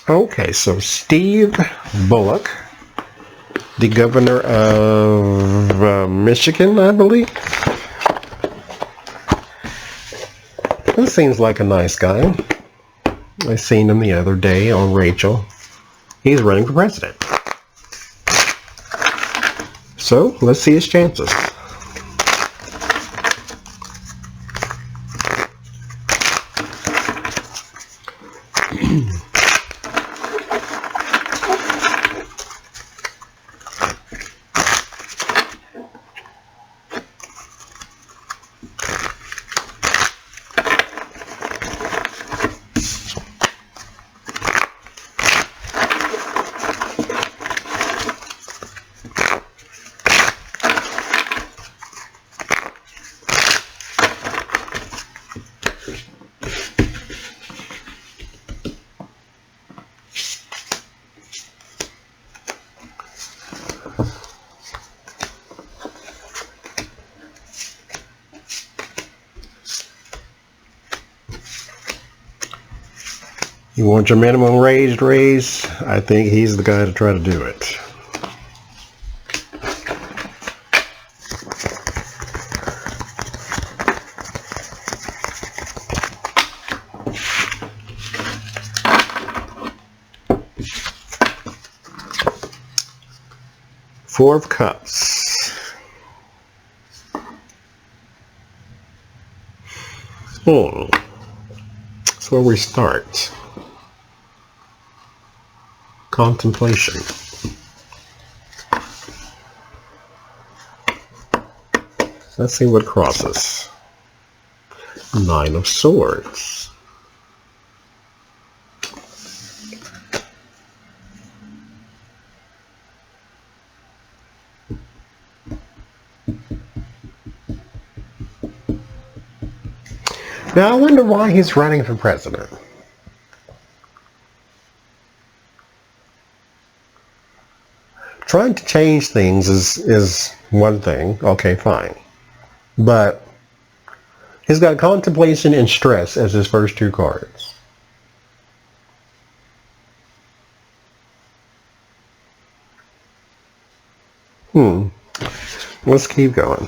Okay, so Steve Bullock, the governor of Michigan, I believe. This seems like a nice guy. I seen him the other day on Rachel. He's running for president. So, let's see his chances. You want your minimum wage raised? I think he's the guy to try to do it. Four of Cups. That's where we start. Contemplation. Let's see what crosses. Nine of Swords. Now I wonder why he's running for president. Trying to change things is one thing. Okay, fine. But he's got contemplation and stress as his first two cards. Let's keep going.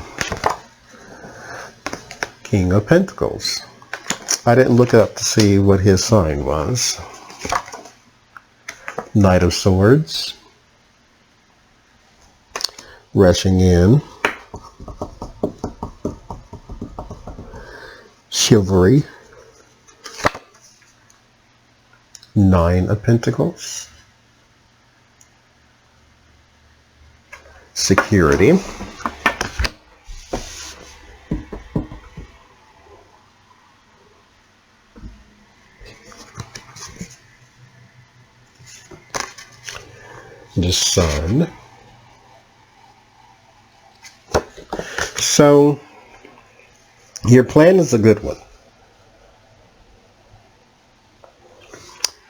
King of Pentacles. I didn't look up to see what his sign was. Knight of Swords. Rushing in. Chivalry. Nine of Pentacles. Security. The Sun. So, your plan is a good one.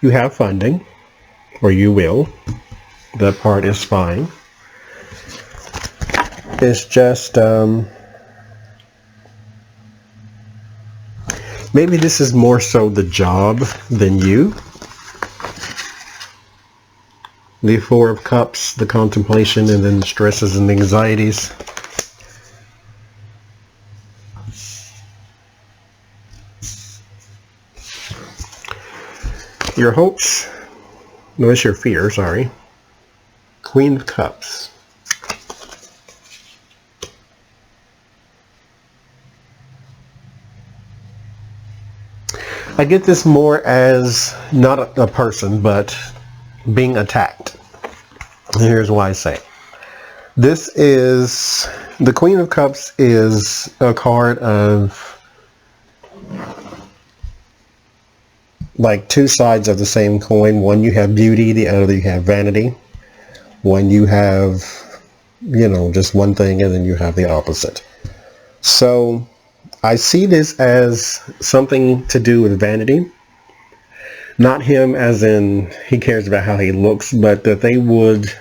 You have funding, or you will. That part is fine. It's just, maybe this is more so the job than you. The Four of Cups, the contemplation, and then the stresses and anxieties. Your hopes, no, it's your fear, sorry. Queen of Cups. I get this more as not a person, but being attacked. And here's why I say. This is, the Queen of Cups is a card of like two sides of the same coin. One you have beauty, the other you have vanity. One you have, you know, just one thing, and then you have the opposite. So I see this as something to do with vanity. Not him as in he cares about how he looks, but that they would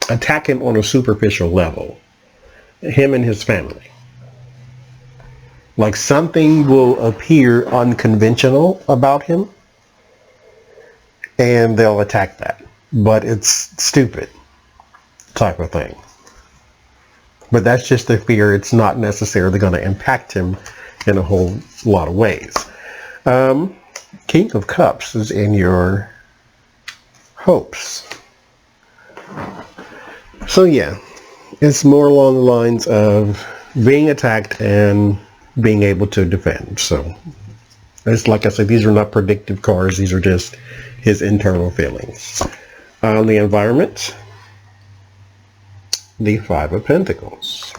attack him on a superficial level. Him and his family. Like something will appear unconventional about him. and they'll attack that. But it's stupid type of thing. But that's just the fear. It's not necessarily going to impact him in a whole lot of ways. King of Cups is in your hopes. So yeah, it's more along the lines of being attacked and being able to defend. So it's like I said, these are not predictive cards. These are just his internal feelings. On the environment, the Five of Pentacles.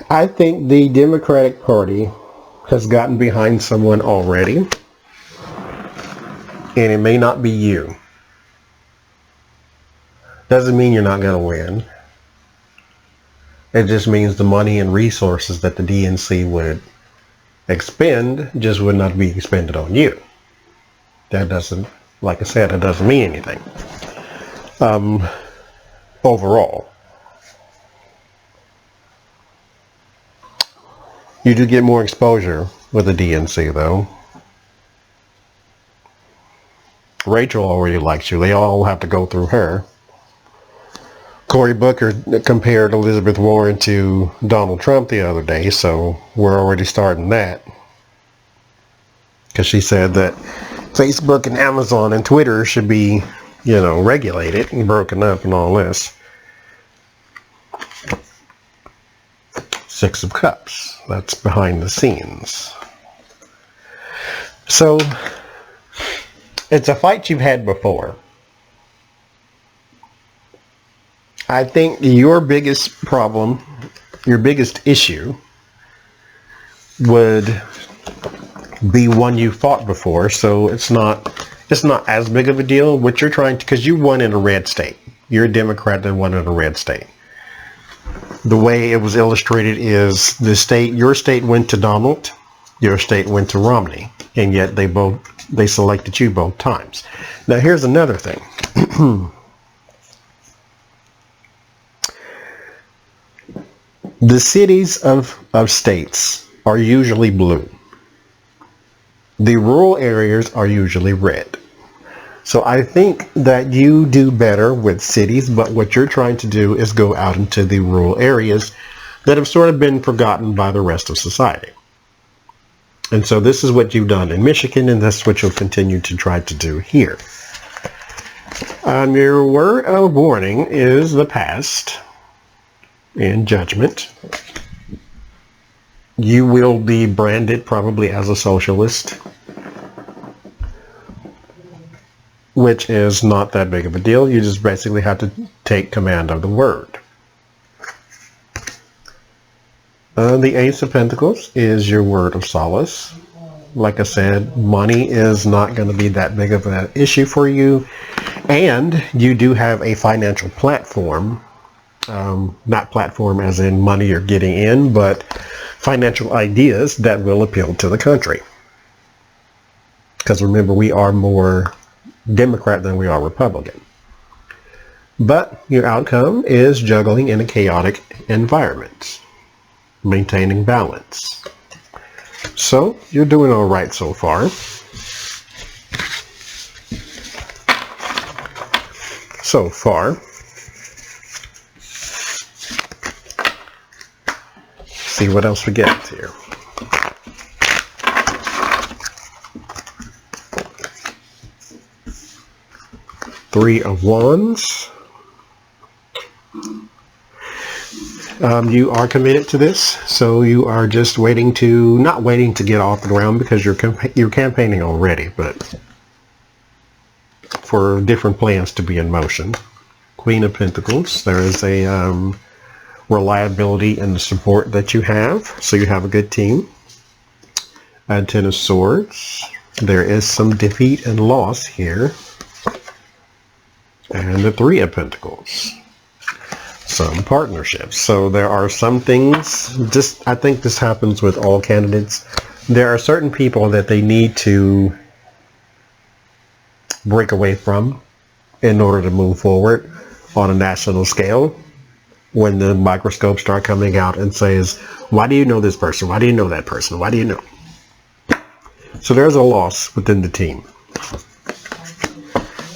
I think the Democratic Party has gotten behind someone already, and it may not be you. Doesn't mean you're not going to win. It just means the money and resources that the DNC would expend just would not be expended on you. That doesn't, like I said, it doesn't mean anything. Overall. You do get more exposure with the DNC though. Rachel already likes you. They all have to go through her. Cory Booker compared Elizabeth Warren to Donald Trump the other day, so we're already starting that. Because she said that Facebook and Amazon and Twitter should be, regulated and broken up and all this. Six of Cups. That's behind the scenes. So, it's a fight you've had before. I think your biggest problem, your biggest issue would be one you fought before, so it's not as big of a deal. What you're trying to, because you won in a red state. You're a Democrat that won in a red state. The way it was illustrated is your state went to Donald, your state went to Romney, and yet they selected you both times. Now here's another thing. The cities of states are usually blue. The rural areas are usually red. So I think that you do better with cities, but what you're trying to do is go out into the rural areas that have sort of been forgotten by the rest of society. And so this is what you've done in Michigan, and that's what you'll continue to try to do here. Your word of warning is the past. In judgment, you will be branded probably as a socialist, which is not that big of a deal. You just basically have to take command of the word. The Ace of Pentacles is your word of solace. Like I said, money is not going to be that big of an issue for you, and you do have a financial platform. Not platform as in money you're getting in, but financial ideas that will appeal to the country. Because remember, we are more Democrat than we are Republican. But your outcome is juggling in a chaotic environment, maintaining balance. So you're doing all right so far. See what else we get here. Three of Wands. You are committed to this, so you are just not waiting to get off the ground because you're campaigning already, but for different plans to be in motion. Queen of Pentacles. There is a reliability and the support that you have, so you have a good team. Ten of Swords. There is some defeat and loss here. And the Three of Pentacles. Some partnerships. So there are some things, I think this happens with all candidates. There are certain people that they need to break away from in order to move forward on a national scale. When the microscopes start coming out and says, why do you know this person? Why do you know that person? Why do you know? So there's a loss within the team.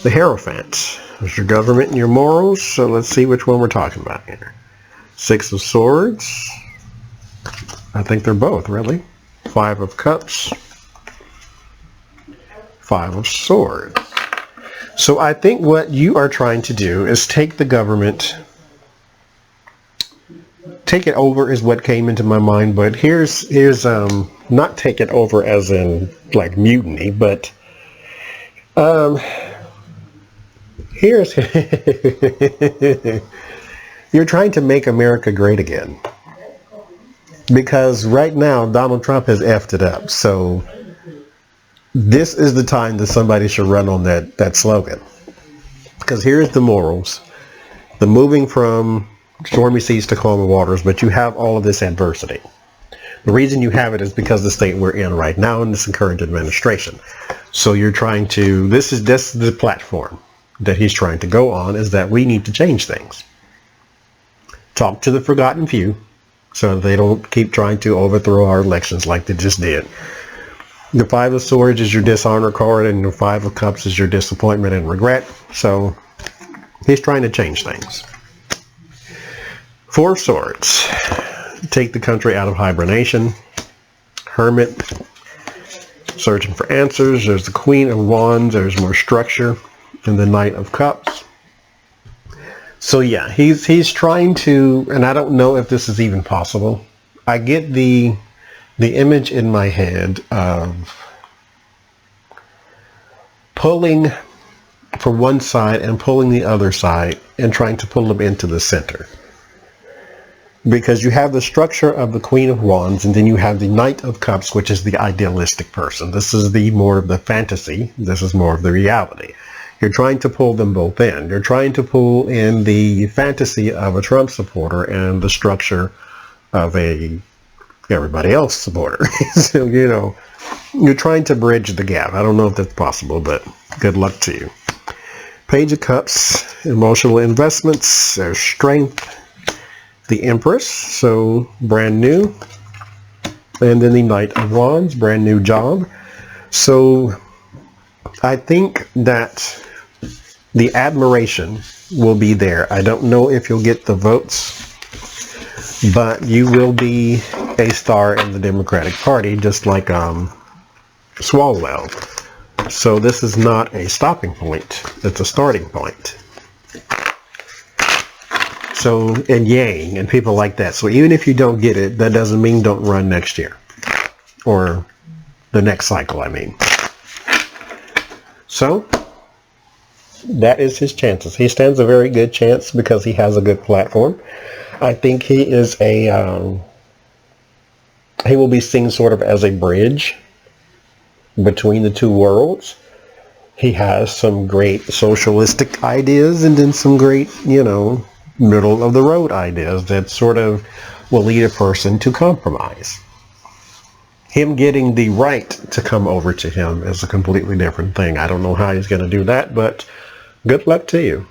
The Hierophant. There's your government and your morals. So let's see which one we're talking about here. Six of Swords. I think they're both, really. Five of Cups. Five of Swords. So I think what you are trying to do is take the government, take it over is what came into my mind, but here's not take it over as in like mutiny, but here's you're trying to make America great again, because right now Donald Trump has effed it up. So this is the time that somebody should run on that slogan, because here's the morals: the moving from stormy seas to calmer waters, but you have all of this adversity. The reason you have it is because the state we're in right now in this current administration. So you're trying to, this is the platform that he's trying to go on, is that we need to change things. Talk to the forgotten few so they don't keep trying to overthrow our elections like they just did. The Five of Swords is your dishonor card, and the Five of Cups is your disappointment and regret. So he's trying to change things. Four of Swords. Take the country out of hibernation. Hermit. Searching for answers. There's the Queen of Wands. There's more structure. And the Knight of Cups. So yeah, he's trying to, and I don't know if this is even possible. I get the image in my head of pulling from one side and pulling the other side and trying to pull them into the center. Because you have the structure of the Queen of Wands, and then you have the Knight of Cups, which is the idealistic person. This is the more of the fantasy. This is more of the reality. You're trying to pull them both in. You're trying to pull in the fantasy of a Trump supporter and the structure of a everybody else supporter. So, you know, you're trying to bridge the gap. I don't know if that's possible, but good luck to you. Page of Cups, emotional investments, there's strength. The Empress, so brand new. And then the Knight of Wands, brand new job. So I think that the admiration will be there. I don't know if you'll get the votes, but you will be a star in the Democratic Party, just like Swalwell. So this is not a stopping point. It's a starting point. So, and Yang and people like that. So even if you don't get it, that doesn't mean don't run next year. Or the next cycle, I mean. So, that is his chances. He stands a very good chance because he has a good platform. I think he is he will be seen sort of as a bridge between the two worlds. He has some great socialistic ideas and then some great, you know, middle of the road ideas that sort of will lead a person to compromise. Him getting the right to come over to him is a completely different thing. I don't know how he's going to do that, but good luck to you.